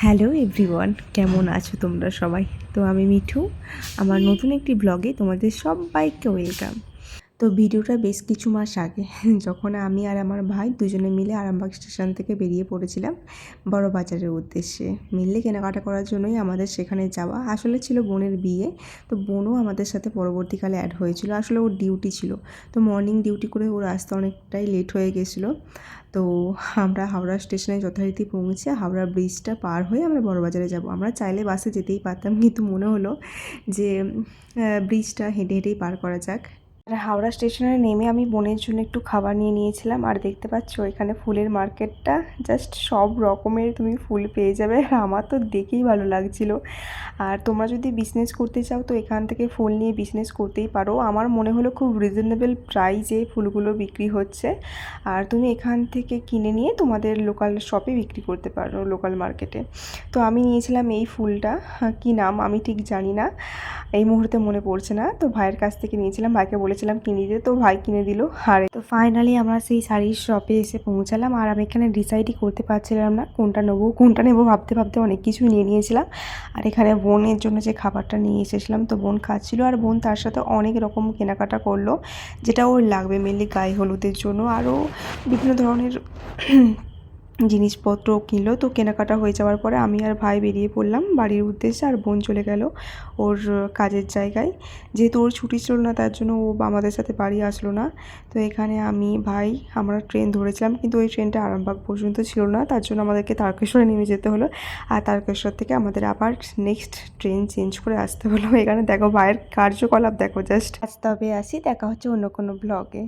Hello everyone, কেমন আছো তোমরা সবাই? তো আমি মিঠু, আমার নতুন একটি ব্লগে তোমাদের সবাইকে ওয়েলকাম। তো ভিডিওটা বেশ কিছু মাস আগে যখন আমি আর আমার ভাই দুজনে মিলে আরামবাগ স্টেশন থেকে বেরিয়ে পড়েছিলাম বড় বাজারের উদ্দেশ্যে। মিললে কেনাকাটা করার জন্যই আমাদের সেখানে যাওয়া। আসলে ছিল বোনের বিয়ে, তো বোনও আমাদের সাথে পরবর্তীকালে অ্যাড হয়েছিল। আসলে ওর ডিউটি ছিল, তো মর্নিং ডিউটি করে ওর আসতে অনেকটাই লেট হয়ে গেছিলো। তো আমরা হাওড়া স্টেশনে যথারীতি পৌঁছে হাওড়া ব্রিজটা পার হয়ে আমরা বড়বাজারে যাব। আমরা চাইলে বাসে যেতেই পারতাম, কিন্তু মনে হলো যে ব্রিজটা হেঁটে হেঁটেই পার করা যাক। আর হাওড়া স্টেশনে নেমে আমি বোনের জন্য একটু খাবার নিয়ে নিয়েছিলাম। আর দেখতে পাচ্ছ এখানে ফুলের মার্কেটটা, জাস্ট সব রকমের তুমি ফুল পেয়ে যাবে। আর আমার তো দেখেই ভালো লাগছিল। আর তোমরা যদি বিজনেস করতে চাও তো এখান থেকে ফুল নিয়ে বিজনেস করতেই পারো। আমার মনে হলো খুব রিজনেবল প্রাইসে ফুলগুলো বিক্রি হচ্ছে। আর তুমি এখান থেকে কিনে নিয়ে তোমাদের লোকাল শপে বিক্রি করতে পারো, লোকাল মার্কেটে। তো আমি নিয়েছিলাম এই ফুলটা, কী নাম আমি ঠিক জানি না, এই মুহূর্তে মনে পড়ছে না। তো ভাইয়ের কাছ থেকে নিয়েছিলাম, ভাইকে বলেছিলাম কিনে দিতে, তো ভাই কিনে দিল। আর তো ফাইনালি আমরা সেই শাড়ির শপে এসে পৌঁছালাম। আর আমি এখানে ডিসাইডই করতে পারছিলাম না কোনটা নেবো ভাবতে ভাবতে অনেক কিছু নিয়ে নিয়েছিলাম। আর এখানে বোনের জন্য যে খাবারটা নিয়ে এসেছিলাম, তো বোন খাচ্ছিল, আর বোন তার সাথে অনেক রকম কেনাকাটা করলো যেটা ওর লাগবে মেনলি গায়ে হলুদের জন্য। আরও বিভিন্ন ধরনের জিনিসপত্র কিনলো। তো কেনাকাটা হয়ে যাওয়ার পরে আমি আর ভাই বেরিয়ে পড়লাম বাড়ির উদ্দেশ্যে, আর বোন চলে গেল ওর কাজের জায়গায়। যেহেতু ওর ছুটি ছিল না, তার জন্য ও আমাদের সাথে বাড়ি আসলো না। তো এখানে আমি ভাই আমরা ট্রেন ধরেছিলাম, কিন্তু ওই ট্রেনটা আরামবাগ পর্যন্ত ছিল না, তার জন্য আমাদেরকে তারকেশ্বরে নেমে যেতে হলো। আর তারকেশ্বর থেকে আমাদের আবার নেক্সট ট্রেন চেঞ্জ করে আসতে হলো। এখানে দেখো ভাইয়ের কার্যকলাপ দেখো জাস্ট। আজ তবে আসি, দেখা হচ্ছে অন্য কোনো ব্লগে।